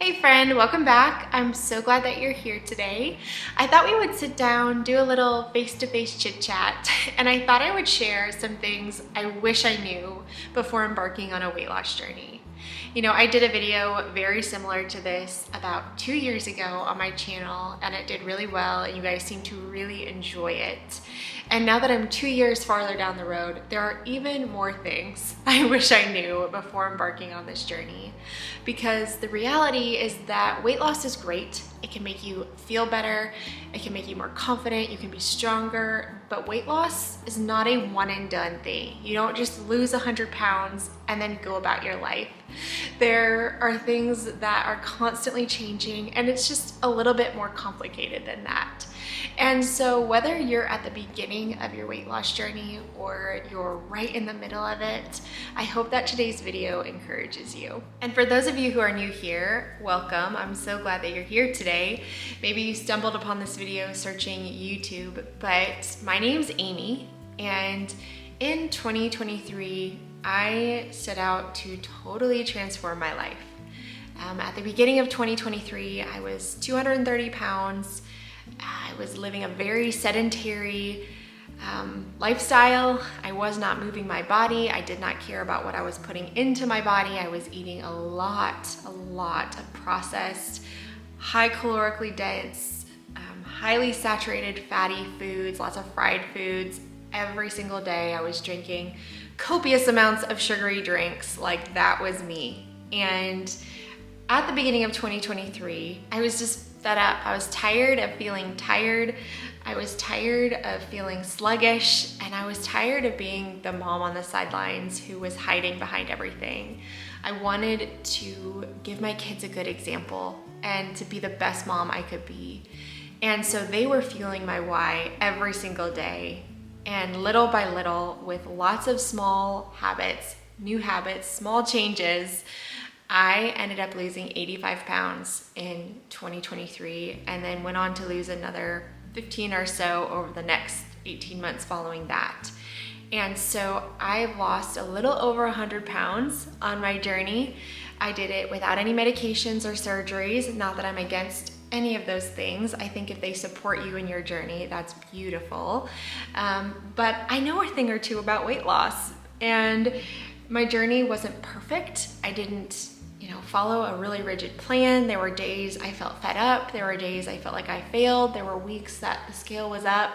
Hey friend, welcome back. I'm so glad that you're here today. I thought we would sit down, do a little face-to-face chit chat, and I thought I would share some things I wish I knew before embarking on a weight loss journey. You know, I did a video very similar to this about 2 years ago on my channel, and it did really well, and you guys seem to really enjoy it. And now that I'm 2 years farther down the road, there are even more things I wish I knew before embarking on this journey. Because the reality is that weight loss is great. It can make you feel better. It can make you more confident. You can be stronger. But weight loss is not a one and done thing. You don't just lose 100 pounds and then go about your life. There are things that are constantly changing, and it's just a little bit more complicated than that. And so whether you're at the beginning of your weight loss journey or you're right in the middle of it, I hope that today's video encourages you. And for those of you who are new here, welcome. I'm so glad that you're here today. Maybe you stumbled upon this video searching YouTube, but my name's Amy, and in 2023, I set out to totally transform my life. At the beginning of 2023, I was 230 pounds. I was living a very sedentary lifestyle. I was not moving my body. I did not care about what I was putting into my body. I was eating a lot of processed, high calorically dense, highly saturated fatty foods, lots of fried foods. Every single day I was drinking copious amounts of sugary drinks. Like, that was me. And at the beginning of 2023, I was just fed up. I was tired of feeling tired. I was tired of feeling sluggish, and I was tired of being the mom on the sidelines who was hiding behind everything. I wanted to give my kids a good example and to be the best mom I could be. And so they were fueling my why every single day. And little by little, with lots of small habits, new habits, small changes, I ended up losing 85 pounds in 2023 and then went on to lose another 15 or so over the next 18 months following that. And so I've lost a little over 100 pounds on my journey. I did it without any medications or surgeries. Not that I'm against any of those things. I think if they support you in your journey, that's beautiful. But I know a thing or two about weight loss, and my journey wasn't perfect. I didn't follow a really rigid plan. There were days I felt fed up. There were days I felt like I failed. There were weeks that the scale was up.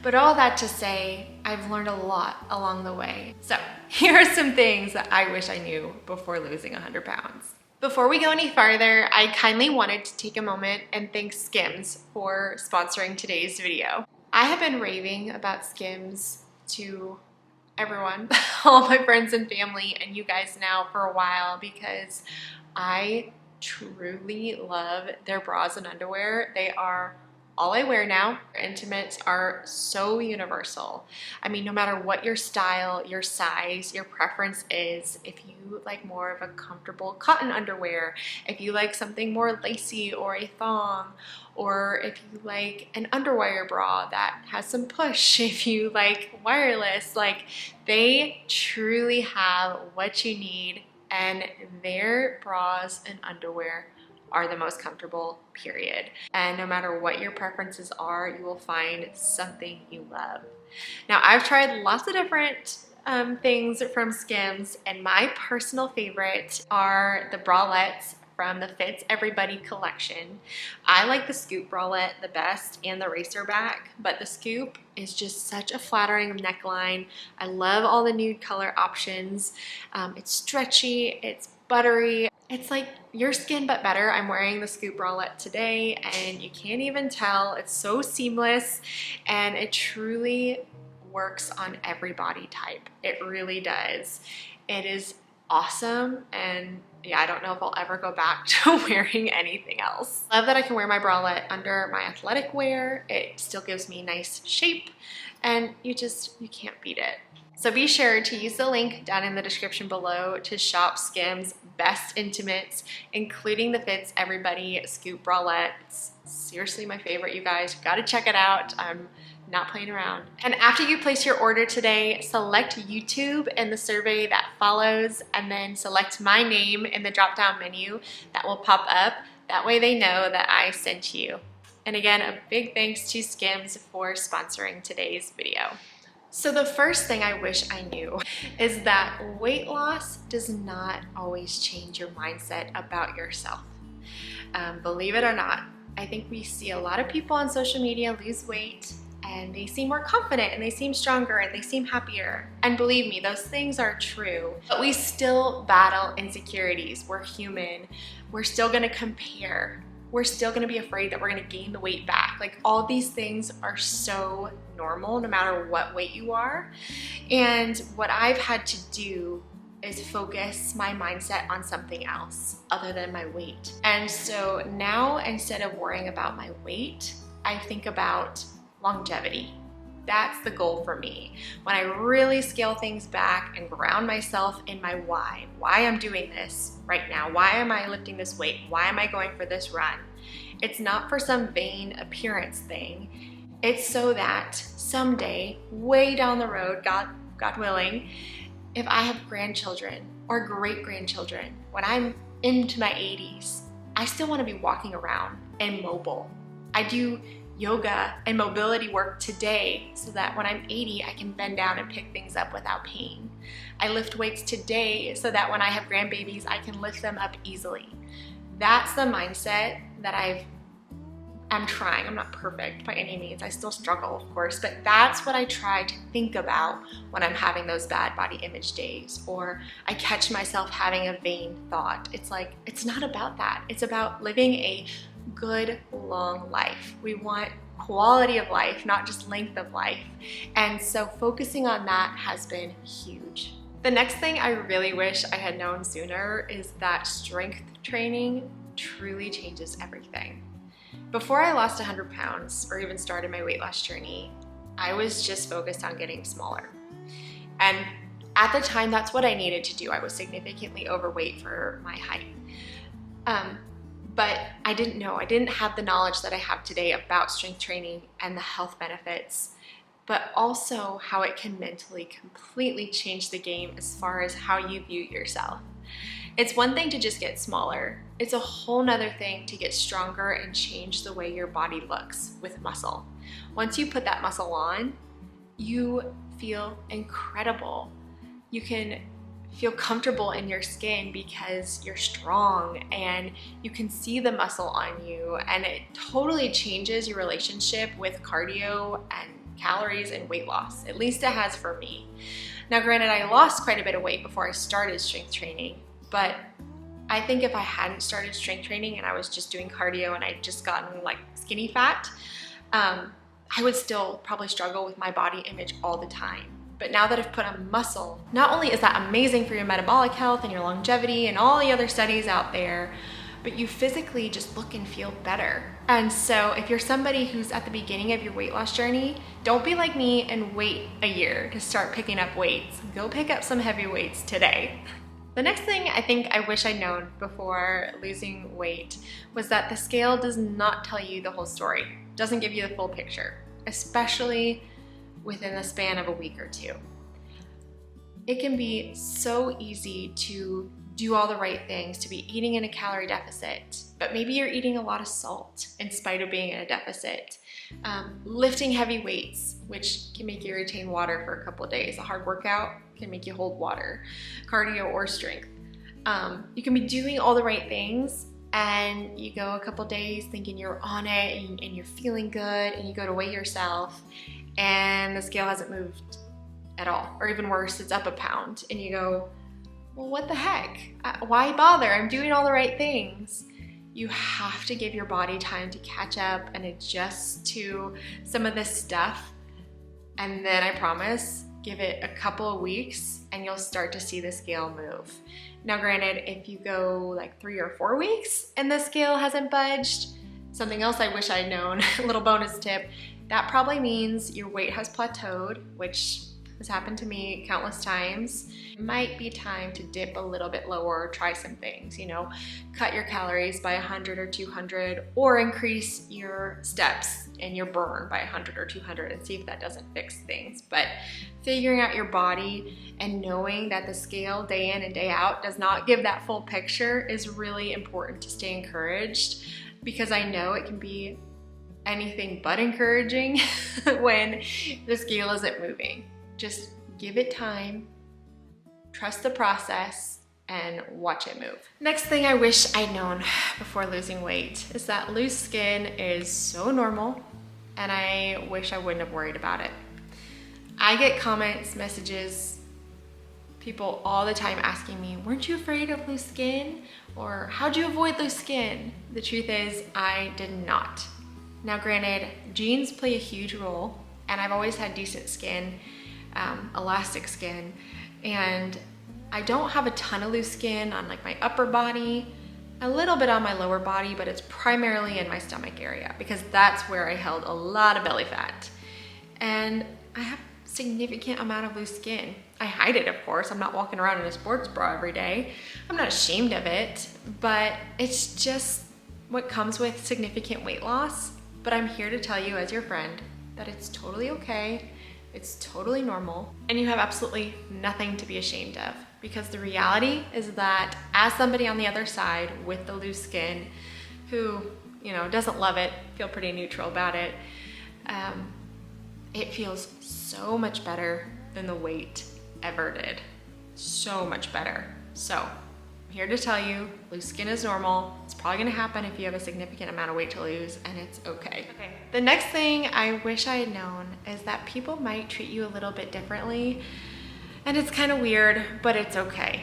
But all that to say, I've learned a lot along the way. So here are some things that I wish I knew before losing 100 pounds. Before we go any farther, I kindly wanted to take a moment and thank Skiims for sponsoring today's video. I have been raving about Skiims to everyone, all my friends and family, and you guys now for a while, because I truly love their bras and underwear. They are all I wear now. Their intimates are so universal. I mean, no matter what your style, your size, your preference is, if you like more of a comfortable cotton underwear, if you like something more lacy or a thong, or if you like an underwire bra that has some push, if you like wireless, like, they truly have what you need, and their bras and underwear are the most comfortable, period. And no matter what your preferences are, you will find something you love. Now, I've tried lots of different things from Skiims, and my personal favorite are the bralettes from the Fitz Everybody collection. I like the scoop bralette the best and the racer back, but the scoop is just such a flattering neckline. I love all the nude color options. It's stretchy, it's buttery. It's like your skin but better. I'm wearing the scoop bralette today, and you can't even tell. It's so seamless, and it truly works on every body type. It really does. It is awesome, and yeah, I don't know if I'll ever go back to wearing anything else. Love that I can wear my bralette under my athletic wear. It still gives me nice shape, and you can't beat it. So be sure to use the link down in the description below to shop Skiims' best intimates, including the Fits Everybody Scoop Bralette. It's seriously my favorite, you guys. You've got to check it out. I'm not playing around. And after you place your order today, select YouTube in the survey that follows, and then select my name in the drop-down menu that will pop up. That way they know that I sent you. And again, a big thanks to Skiims for sponsoring today's video. So the first thing I wish I knew is that weight loss does not always change your mindset about yourself. Believe it or not, I think we see a lot of people on social media lose weight and they seem more confident and they seem stronger and they seem happier. And believe me, those things are true, but we still battle insecurities. We're human. We're still gonna compare. We're still gonna be afraid that we're gonna gain the weight back. Like, all these things are so normal no matter what weight you are. And what I've had to do is focus my mindset on something else other than my weight. And so now, instead of worrying about my weight, I think about longevity. That's the goal for me. When I really scale things back and ground myself in my why I'm doing this right now, why am I lifting this weight, why am I going for this run? It's not for some vain appearance thing. It's so that someday, way down the road, God willing, if I have grandchildren or great-grandchildren, when I'm into my 80s, I still want to be walking around and mobile. I do yoga and mobility work today so that when I'm 80, I can bend down and pick things up without pain. I lift weights today so that when I have grandbabies, I can lift them up easily. That's the mindset that I'm trying. I'm not perfect by any means. I still struggle, of course, but that's what I try to think about when I'm having those bad body image days, or I catch myself having a vain thought. It's like, it's not about that. It's about living a good, long life. We want quality of life, not just length of life. And so focusing on that has been huge. The next thing I really wish I had known sooner is that strength training truly changes everything. Before I lost 100 pounds or even started my weight loss journey, I was just focused on getting smaller. And at the time, that's what I needed to do. I was significantly overweight for my height. But I didn't know, I didn't have the knowledge that I have today about strength training and the health benefits, but also how it can mentally completely change the game as far as how you view yourself. It's one thing to just get smaller. It's a whole nother thing to get stronger and change the way your body looks with muscle. Once you put that muscle on, you feel incredible. You can feel comfortable in your skin because you're strong and you can see the muscle on you, and it totally changes your relationship with cardio and calories and weight loss. At least it has for me. Now granted, I lost quite a bit of weight before I started strength training, but I think if I hadn't started strength training and I was just doing cardio and I'd just gotten like skinny fat, I would still probably struggle with my body image all the time. But now that I've put on muscle, not only is that amazing for your metabolic health and your longevity and all the other studies out there, but you physically just look and feel better. And so if you're somebody who's at the beginning of your weight loss journey, don't be like me and wait a year to start picking up weights. Go pick up some heavy weights today. The next thing I think I wish I'd known before losing weight was that the scale does not tell you the whole story, doesn't give you the full picture, especially within the span of a week or two. It can be so easy to do all the right things, to be eating in a calorie deficit, but maybe you're eating a lot of salt in spite of being in a deficit. Lifting heavy weights, which can make you retain water for a couple of days. A hard workout can make you hold water, cardio or strength. You can be doing all the right things and you go a couple days thinking you're on it and you're feeling good, and you go to weigh yourself and the scale hasn't moved at all, or even worse, it's up a pound, and you go, well, what the heck? Why bother? I'm doing all the right things. You have to give your body time to catch up and adjust to some of this stuff, and then I promise, give it a couple of weeks and you'll start to see the scale move. Now granted, if you go like 3 or 4 weeks and the scale hasn't budged, something else I wish I'd known, a little bonus tip, that probably means your weight has plateaued, which It's happened to me countless times. It might be time to dip a little bit lower, try some things, you know, cut your calories by 100 or 200, or increase your steps and your burn by 100 or 200 and see if that doesn't fix things. But figuring out your body and knowing that the scale day in and day out does not give that full picture is really important to stay encouraged, because I know it can be anything but encouraging when the scale isn't moving. Just give it time, trust the process, and watch it move. Next thing I wish I'd known before losing weight is that loose skin is so normal, and I wish I wouldn't have worried about it. I get comments, messages, people all the time asking me, weren't you afraid of loose skin? Or how'd you avoid loose skin? The truth is, I did not. Now granted, genes play a huge role, and I've always had decent skin, elastic skin, and I don't have a ton of loose skin on like my upper body, a little bit on my lower body, but it's primarily in my stomach area because that's where I held a lot of belly fat. And I have a significant amount of loose skin. I hide it, of course. I'm not walking around in a sports bra every day. I'm not ashamed of it, but it's just what comes with significant weight loss. But I'm here to tell you as your friend that it's totally okay, it's totally normal, and you have absolutely nothing to be ashamed of, because the reality is that as somebody on the other side with the loose skin who, you know, doesn't love it, feel pretty neutral about it, it feels so much better than the weight ever did. So much better. So I'm here to tell you, loose skin is normal. It's probably gonna happen if you have a significant amount of weight to lose, and it's okay. The next thing I wish I had known is that people might treat you a little bit differently, and it's kind of weird, but it's okay.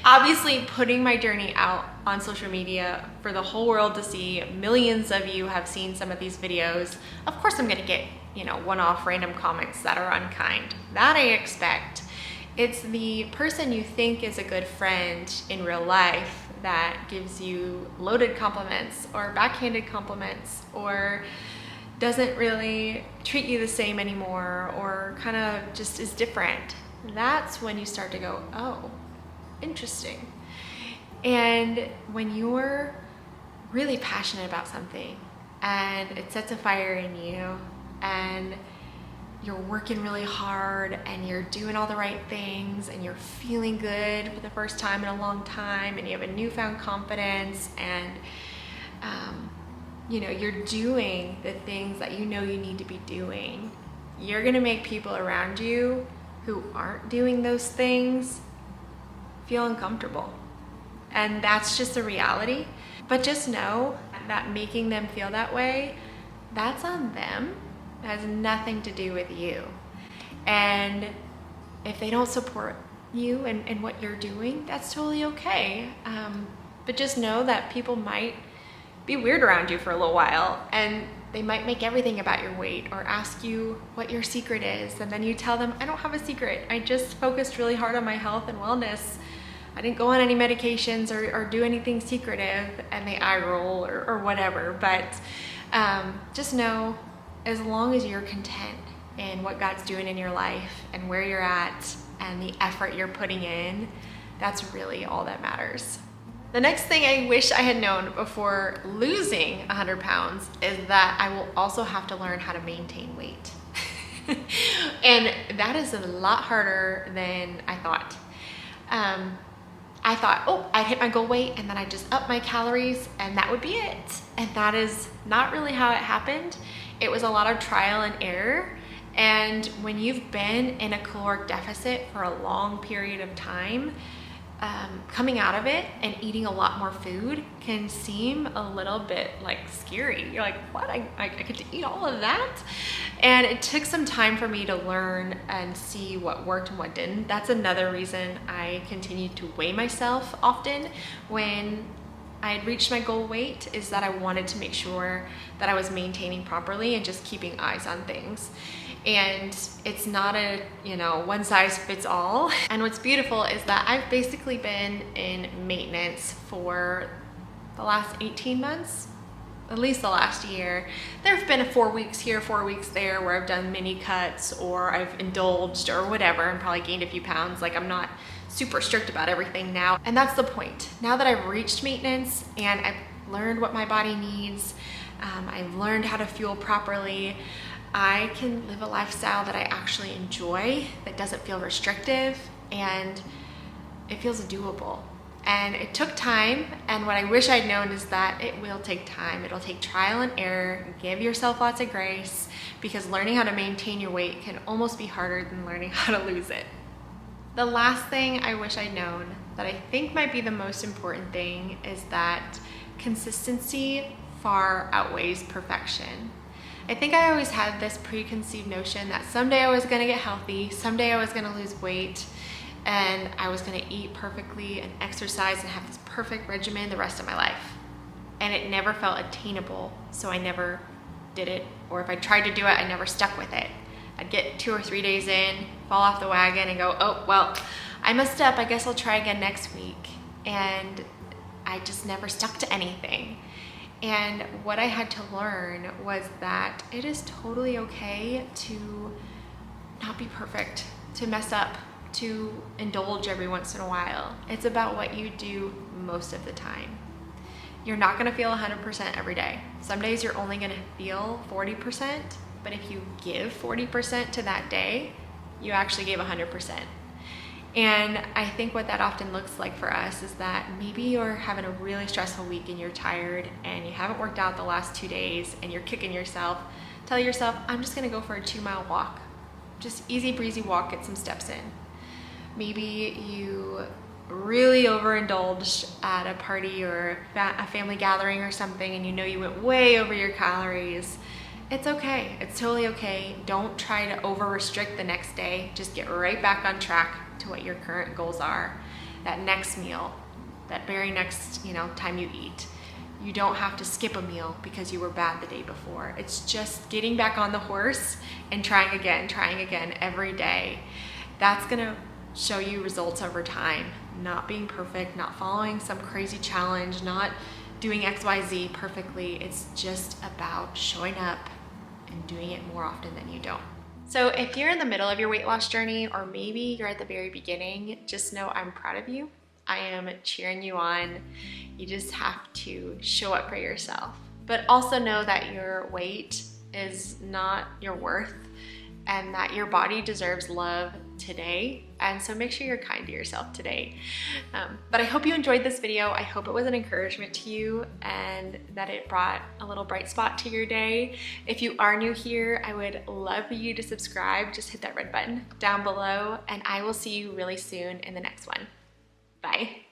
Obviously, putting my journey out on social media for the whole world to see, millions of you have seen some of these videos. Of course I'm gonna get, you know, one-off random comments that are unkind. That I expect. It's the person you think is a good friend in real life that gives you loaded compliments or backhanded compliments, or doesn't really treat you the same anymore, or kind of just is different. That's when you start to go, oh, interesting. And when you're really passionate about something and it sets a fire in you, and you're working really hard and you're doing all the right things and you're feeling good for the first time in a long time, and you have a newfound confidence, and you know, you're doing the things that you know you need to be doing, you're gonna make people around you who aren't doing those things feel uncomfortable. And that's just a reality. But just know that making them feel that way, that's on them. It has nothing to do with you. And if they don't support you and what you're doing, that's totally okay. But just know that people might be weird around you for a little while, and they might make everything about your weight or ask you what your secret is. And then you tell them, I don't have a secret. I just focused really hard on my health and wellness. I didn't go on any medications or do anything secretive, and they eye roll or whatever. But just know, as long as you're content in what God's doing in your life and where you're at and the effort you're putting in, that's really all that matters. The next thing I wish I had known before losing 100 pounds is that I will also have to learn how to maintain weight. And that is a lot harder than I thought. I thought, oh, I'd hit my goal weight and then I'd just up my calories and that would be it. And that is not really how it happened. It was a lot of trial and error. And when you've been in a caloric deficit for a long period of time, coming out of it and eating a lot more food can seem a little bit like scary. You're like, what? I get to eat all of that? And it took some time for me to learn and see what worked and what didn't. That's another reason I continued to weigh myself often when I had reached my goal weight, is that I wanted to make sure that I was maintaining properly and just keeping eyes on things. And it's not a, one size fits all. And what's beautiful is that I've basically been in maintenance for the last 18 months, at least the last year, there have been 4 weeks here, 4 weeks there where I've done mini cuts or I've indulged or whatever and probably gained a few pounds. Like, I'm not super strict about everything now. And that's the point. Now that I've reached maintenance and I've learned what my body needs, I've learned how to fuel properly, I can live a lifestyle that I actually enjoy, that doesn't feel restrictive, and it feels doable. And it took time, and what I wish I'd known is that it will take time. It'll take trial and error. Give yourself lots of grace, because learning how to maintain your weight can almost be harder than learning how to lose it. The last thing I wish I'd known, that I think might be the most important thing, is that consistency far outweighs perfection. I think I always had this preconceived notion that someday I was gonna get healthy, someday I was gonna lose weight, and I was gonna eat perfectly and exercise and have this perfect regimen the rest of my life. And it never felt attainable, so I never did it. Or if I tried to do it, I never stuck with it. I'd get 2 or 3 days in, fall off the wagon and go, oh, well, I messed up, I guess I'll try again next week. And I just never stuck to anything. And what I had to learn was that it is totally okay to not be perfect, to mess up, to indulge every once in a while. It's about what you do most of the time. You're not gonna feel 100% every day. Some days you're only gonna feel 40%, but if you give 40% to that day, you actually gave 100%. And I think what that often looks like for us is that maybe you're having a really stressful week and you're tired and you haven't worked out the last 2 days and you're kicking yourself. Tell yourself, I'm just gonna go for a 2-mile walk. Just easy breezy walk, get some steps in. Maybe you really overindulged at a party or a family gathering or something and you know you went way over your calories. It's okay, it's totally okay. Don't try to over restrict the next day. Just get right back on track to what your current goals are. That next meal, that very next time you eat. You don't have to skip a meal because you were bad the day before. It's just getting back on the horse and trying again every day. That's gonna show you results over time. Not being perfect, not following some crazy challenge, not doing XYZ perfectly. It's just about showing up and doing it more often than you don't. So if you're in the middle of your weight loss journey, or maybe you're at the very beginning, just know I'm proud of you. I am cheering you on. You just have to show up for yourself. But also know that your weight is not your worth and that your body deserves love today. And so make sure you're kind to yourself today. But I hope you enjoyed this video. I hope it was an encouragement to you and that it brought a little bright spot to your day. If you are new here, I would love for you to subscribe. Just hit that red button down below and I will see you really soon in the next one. Bye.